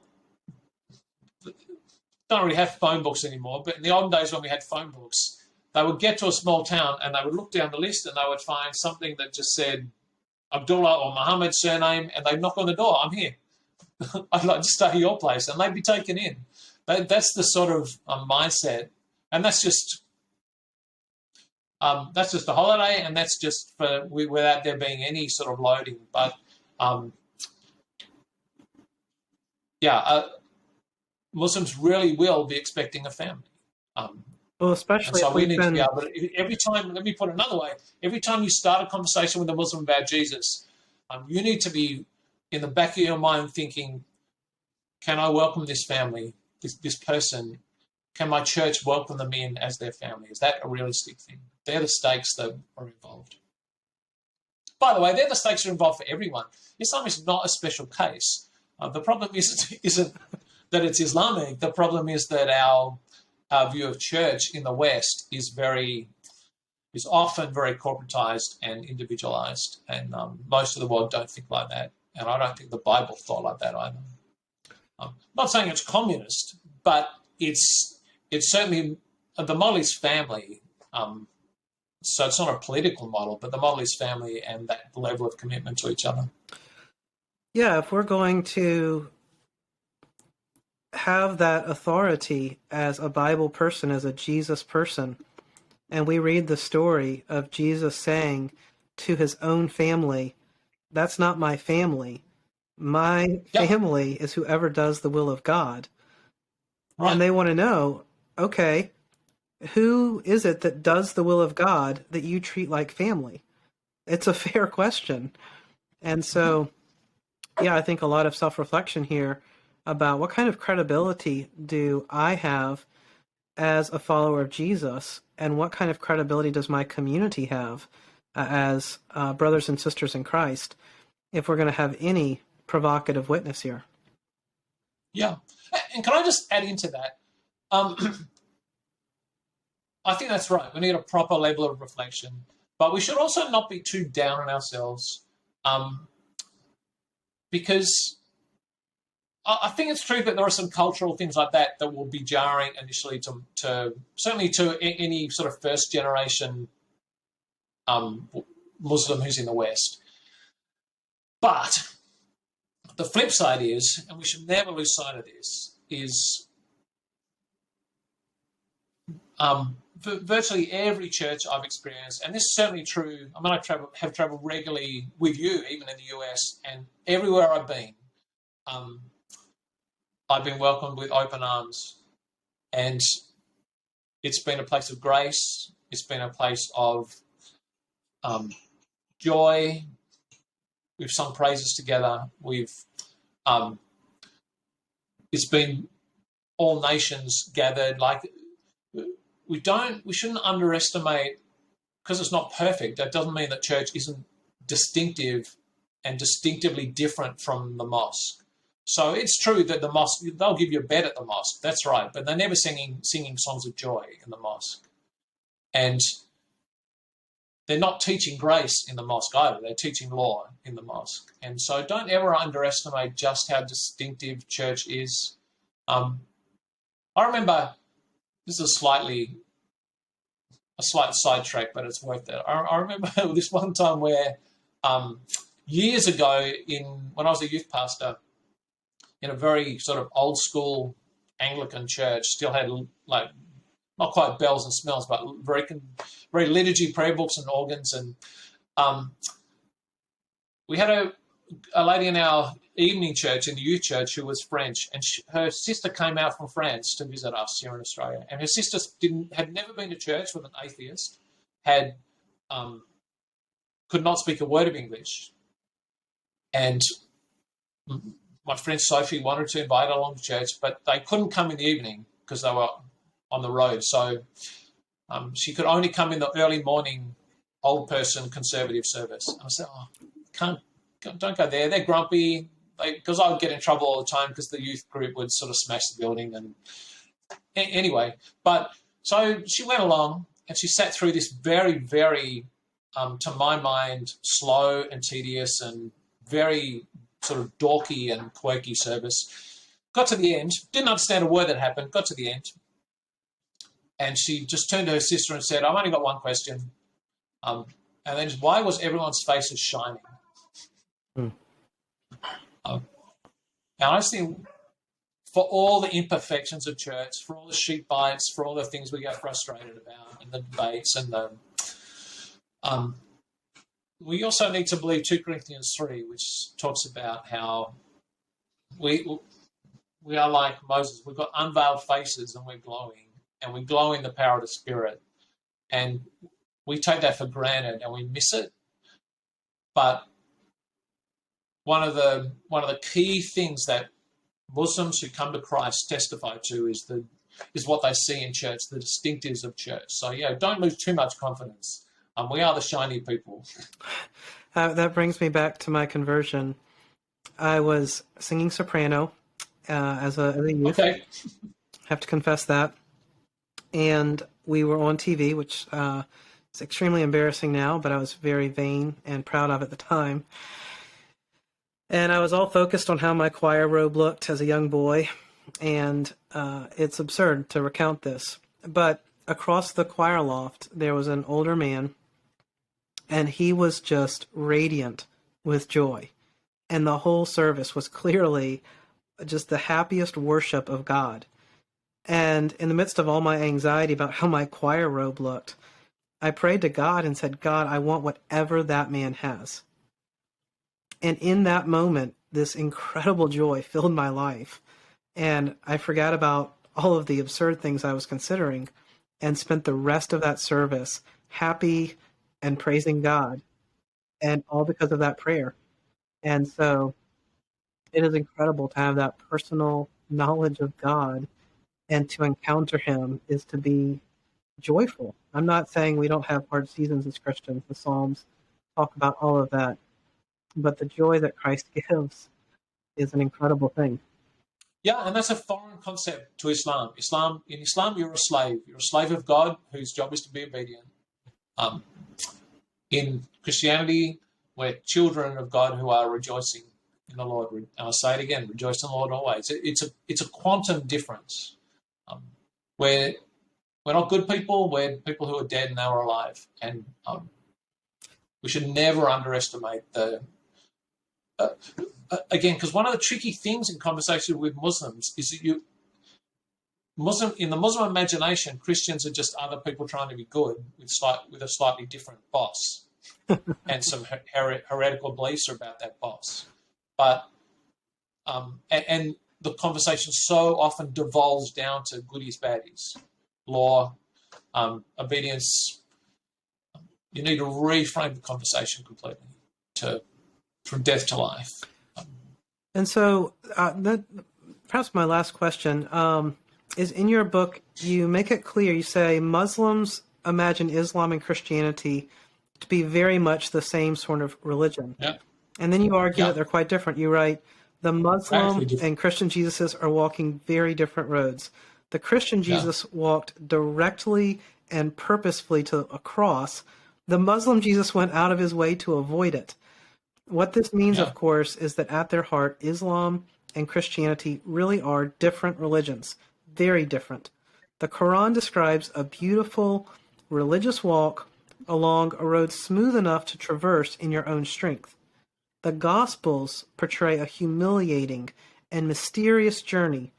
don't really have phone books anymore, but in the olden days when we had phone books, they would get to a small town and they would look down the list and they would find something that just said Abdullah or Muhammad's surname, and they'd knock on the door. I'm here. I'd like to stay at your place, and they'd be taken in. That's the sort of mindset, and that's just a holiday, and that's just without there being any sort of loading. But Muslims really will be expecting a family. Well, especially so we need to be able to, every time, let me put it another way, every time you start a conversation with a Muslim about Jesus, you need to be in the back of your mind thinking, can I welcome this family, this person? Can my church welcome them in as their family? Is that a realistic thing? They're the stakes that are involved. By the way, they're the stakes that are involved for everyone. Islam is not a special case. The problem isn't that it's Islamic. The problem is that our view of church in the West is often very corporatized and individualized, and most of the world don't think like that, and I don't think the Bible thought like that either. I'm not saying it's communist, but it's certainly the model is family. So it's not a political model, but the model is family and that level of commitment to each other. Yeah, if we're going to have that authority as a Bible person, as a Jesus person, and we read the story of Jesus saying to his own family, That's not my family. My Yep. family is whoever does the will of God. And Right. they want to know, okay, who is it that does the will of God that you treat like family? It's a fair question. And Mhm. so, yeah, I think a lot of self-reflection here about what kind of credibility do I have as a follower of Jesus, and what kind of credibility does my community have as brothers and sisters in Christ, if we're going to have any provocative witness here. Yeah. And can I just add into that? Um, I think that's right. We need a proper level of reflection, but we should also not be too down on ourselves, um, because I think it's true that there are some cultural things like that that will be jarring initially to certainly to any sort of first generation um, Muslim who's in the West. But the flip side is, and we should never lose sight of this, is virtually every church I've experienced, and this is certainly true. I mean, have traveled regularly with you, even in the US, and everywhere um, I've been welcomed with open arms, and it's been a place of grace. It's been a place of um, joy. We've sung praises together. Um, it's been all nations gathered. Like we shouldn't underestimate, because it's not perfect. That doesn't mean that church isn't distinctive and distinctively different from the mosque. So it's true that the mosque, they'll give you a bed at the mosque. That's right, but they're never singing songs of joy in the mosque, and they're not teaching grace in the mosque either. They're teaching law in the mosque, and so don't ever underestimate just how distinctive church is. I remember, this is a slight sidetrack, but it's worth it. I remember this one time where years ago, when I was a youth pastor in a very sort of old school Anglican church, still had like not quite bells and smells, but very liturgy, prayer books, and organs. And um, we had a lady in our evening church, in the youth church, who was French, and her sister came out from France to visit us here in Australia. And her sister had never been to church with an atheist, had could not speak a word of English, and my friend Sophie wanted to invite her along to church, but they couldn't come in the evening because they were on the road. So she could only come in the early morning old person conservative service. And I said, don't go there. They're grumpy. Because I would get in trouble all the time because the youth group would sort of smash the building. And anyway, but so she went along and she sat through this very, very, to my mind, slow and tedious and very sort of dorky and quirky service. Got to the end, didn't understand a word that happened, got to the end, and she just turned to her sister and said, I've only got one question. And then, why was everyone's faces shining? Hmm. And I just think, for all the imperfections of church, for all the sheep bites, for all the things we get frustrated about, and the debates, and we also need to believe 2 Corinthians 3, which talks about how we are like Moses. We've got unveiled faces and we're glowing, and we glow in the power of the Spirit. And we take that for granted and we miss it. But one of the key things that Muslims who come to Christ testify to is what they see in church, the distinctives of church. So yeah, don't lose too much confidence. We are the shiny people. That brings me back to my conversion. I was singing soprano as a youth. Okay. Have to confess that. And we were on TV, which is extremely embarrassing now, but I was very vain and proud of at the time. And I was all focused on how my choir robe looked as a young boy. And it's absurd to recount this. But across the choir loft, there was an older man, and he was just radiant with joy. And the whole service was clearly just the happiest worship of God. And in the midst of all my anxiety about how my choir robe looked, I prayed to God and said, God, I want whatever that man has. And in that moment, this incredible joy filled my life. And I forgot about all of the absurd things I was considering and spent the rest of that service happy and praising God, and all because of that prayer. And so it is incredible to have that personal knowledge of God, and to encounter Him is to be joyful. I'm not saying we don't have hard seasons as Christians. The Psalms talk about all of that. But the joy that Christ gives is an incredible thing. Yeah, and that's a foreign concept to Islam. In Islam, you're a slave. You're a slave of God whose job is to be obedient. In Christianity, we're children of God who are rejoicing in the Lord. And I'll say it again: rejoice in the Lord always. It's a quantum difference. We're not good people. We're people who are dead and they were alive, and we should never underestimate the. Again, because one of the tricky things in conversation with Muslims is that in the Muslim imagination, Christians are just other people trying to be good with a slightly different boss, and some heretical beliefs about that boss. But and the conversation so often devolves down to goodies, baddies, law, obedience. You need to reframe the conversation completely from death to life. And so, perhaps my last question is, in your book, you make it clear, you say Muslims imagine Islam and Christianity to be very much the same sort of religion. Yeah. And then you argue that they're quite different. You write, the Muslim and Christian Jesuses are walking very different roads. The Christian Jesus walked directly and purposefully to a cross. The Muslim Jesus went out of his way to avoid it. What this means, of course, is that at their heart, Islam and Christianity really are different religions, very different. The Quran describes a beautiful religious walk along a road smooth enough to traverse in your own strength. The Gospels portray a humiliating and mysterious journey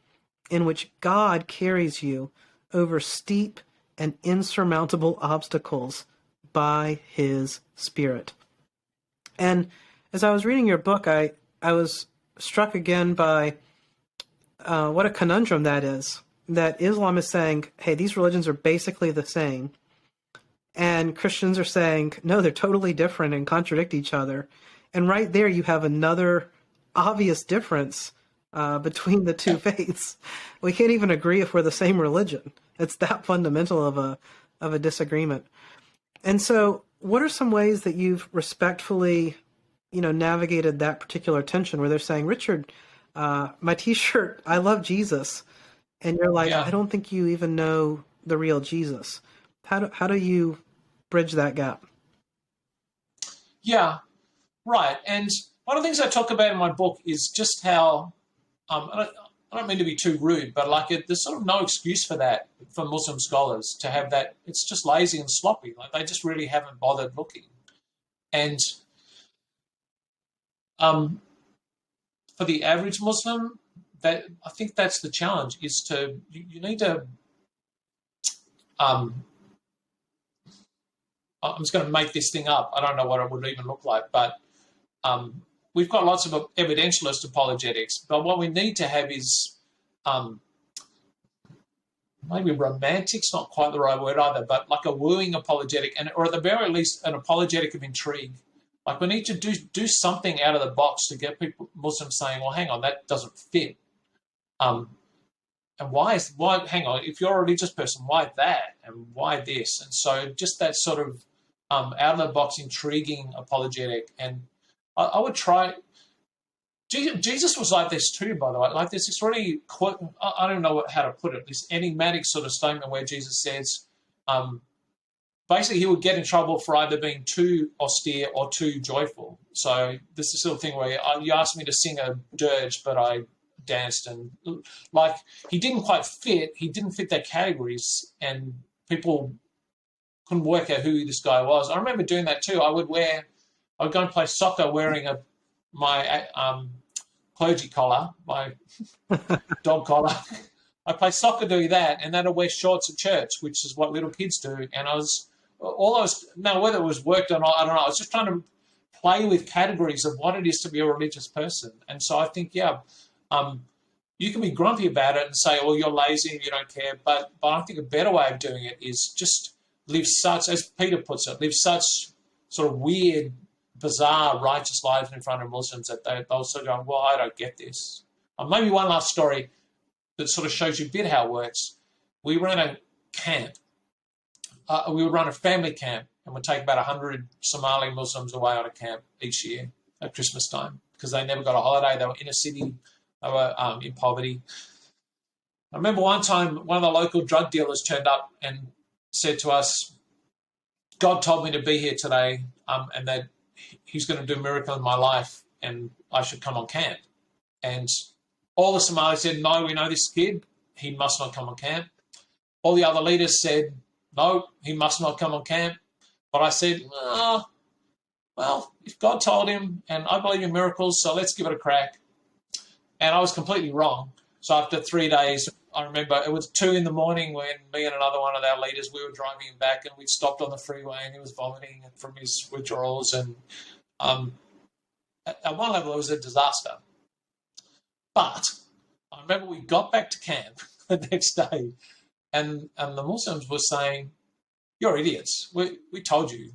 in which God carries you over steep and insurmountable obstacles by His Spirit. And as I was reading your book, I was struck again by what a conundrum that is. That Islam is saying, hey, these religions are basically the same. And Christians are saying, no, they're totally different and contradict each other. And right there you have another obvious difference between the two faiths. We can't even agree if we're the same religion. It's that fundamental of a disagreement. And so what are some ways that you've respectfully navigated that particular tension where they're saying, Richard, my T-shirt, I love Jesus. And you're like, I don't think you even know the real Jesus. How do you bridge that gap? Yeah, right. And one of the things I talk about in my book is just how, I don't mean to be too rude, but there's sort of no excuse for that for Muslim scholars to have that. It's just lazy and sloppy. Like they just really haven't bothered looking. And for the average Muslim, that I think that's the challenge, is you need to I'm just going to make this thing up. I don't know what it would even look like, but we've got lots of evidentialist apologetics, but what we need to have is maybe romantic's not quite the right word either, but like a wooing apologetic, or at the very least an apologetic of intrigue. Like we need to do something out of the box to get Muslims saying, well, hang on, that doesn't fit. And why, hang on, if you're a religious person, why that? And why this? And so just that sort of out-of-the-box intriguing apologetic. And I would try... Jesus was like this too, by the way. Like there's this really... I don't know how to put it. This enigmatic sort of statement where Jesus says... basically, he would get in trouble for either being too austere or too joyful. So this is the sort of thing where you asked me to sing a dirge, but I danced, and like he didn't fit their categories, and people couldn't work out who this guy was. I remember doing that too. I would go and play soccer wearing my clergy collar, my dog collar. I play soccer doing that, and then I wear shorts at church, which is what little kids do. And whether it was worked or not, I don't know. I was just trying to play with categories of what it is to be a religious person. And so I think, you can be grumpy about it and say, "Oh, you're lazy and you don't care." But I think a better way of doing it is just live such, as Peter puts it, live such sort of weird, bizarre, righteous lives in front of Muslims that they'll sort of go, "Well, I don't get this." Maybe one last story that sort of shows you a bit how it works. We ran a camp. We would run a family camp, and we'd take about 100 Somali Muslims away on a camp each year at Christmas time because they never got a holiday. They were in a city. They were in poverty. I remember one time one of the local drug dealers turned up and said to us, "God told me to be here today and that he's going to do a miracle in my life and I should come on camp." And all the Somalis said, "No, we know this kid. He must not come on camp." All the other leaders said, "No, he must not come on camp." But I said, well, if God told him, and I believe in miracles, so let's give it a crack. And I was completely wrong. So after 3 days, I remember it was 2 a.m. when me and another one of our leaders, we were driving him back, and we stopped on the freeway and he was vomiting from his withdrawals. And at one level, it was a disaster. But I remember we got back to camp the next day, and the Muslims were saying, "You're idiots. We told you.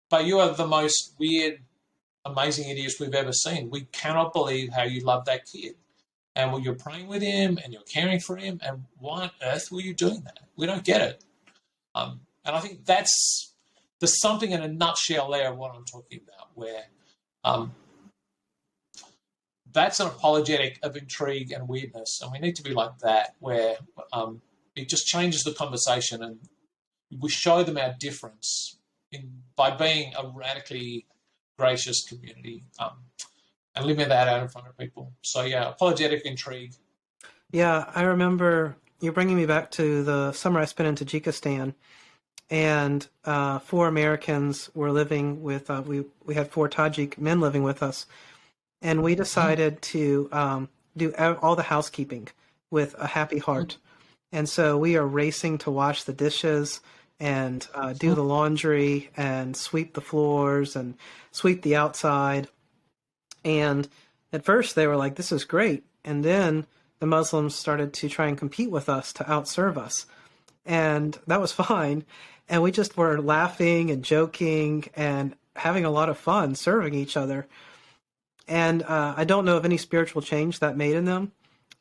But you are the most weird, amazing idiots we've ever seen. We cannot believe how you love that kid. And you're praying with him and you're caring for him. And why on earth were you doing that? We don't get it." And I think there's something in a nutshell there of what I'm talking about, where that's an apologetic of intrigue and weirdness. And we need to be like that, where it just changes the conversation and we show them our difference by being a radically gracious community and living that out in front of people. So, apologetic intrigue. Yeah, I remember you're bringing me back to the summer I spent in Tajikistan, and 4 Americans were living with, we had 4 Tajik men living with us, and we decided to do all the housekeeping with a happy heart. And so we are racing to wash the dishes and do the laundry and sweep the floors and sweep the outside. And at first they were like, "This is great." And then the Muslims started to try and compete with us to outserve us. And that was fine. And we just were laughing and joking and having a lot of fun serving each other. And I don't know of any spiritual change that made in them,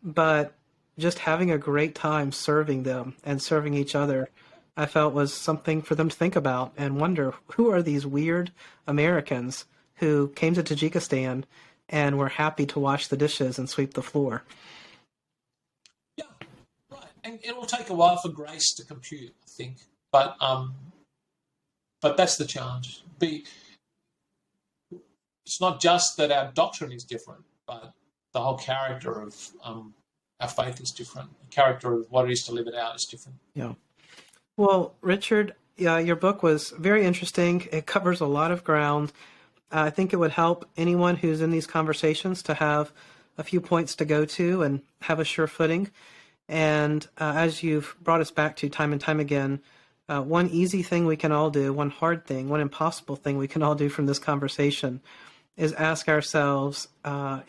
but just having a great time serving them and serving each other, I felt was something for them to think about and wonder, who are these weird Americans who came to Tajikistan and were happy to wash the dishes and sweep the floor? Yeah, right. And it will take a while for grace to compute, I think. But that's the challenge. It's not just that our doctrine is different, but the whole character of our faith is different. The character of what it is to live it out is different. Yeah. Well, Richard, your book was very interesting. It covers a lot of ground. I think it would help anyone who's in these conversations to have a few points to go to and have a sure footing. And as you've brought us back to time and time again, one easy thing we can all do, one hard thing, one impossible thing we can all do from this conversation is ask ourselves,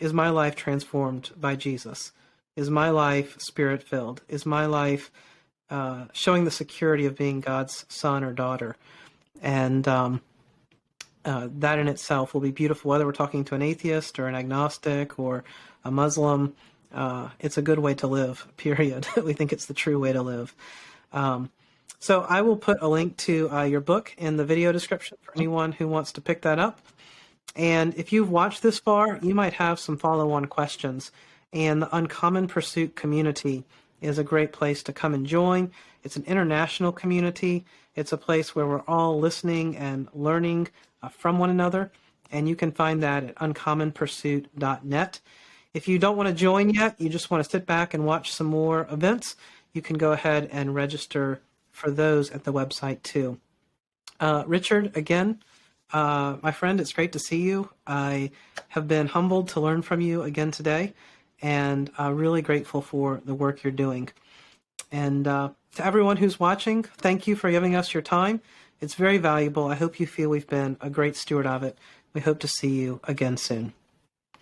is my life transformed by Jesus? Is my life spirit-filled? Is my life showing the security of being God's son or daughter? And that in itself will be beautiful, whether we're talking to an atheist or an agnostic or a Muslim. It's a good way to live, period. We think it's the true way to live. So I will put a link to your book in the video description for anyone who wants to pick that up. And if you've watched this far, you might have some follow-on questions. And the Uncommon Pursuit community is a great place to come and join. It's an international community. It's a place where we're all listening and learning from one another. And you can find that at uncommonpursuit.net. If you don't want to join yet, you just want to sit back and watch some more events, you can go ahead and register for those at the website too. Richard, again, my friend, it's great to see you. I have been humbled to learn from you again today, and really grateful for the work you're doing. And to everyone who's watching, thank you for giving us your time. It's very valuable. I hope you feel we've been a great steward of it. We hope to see you again soon.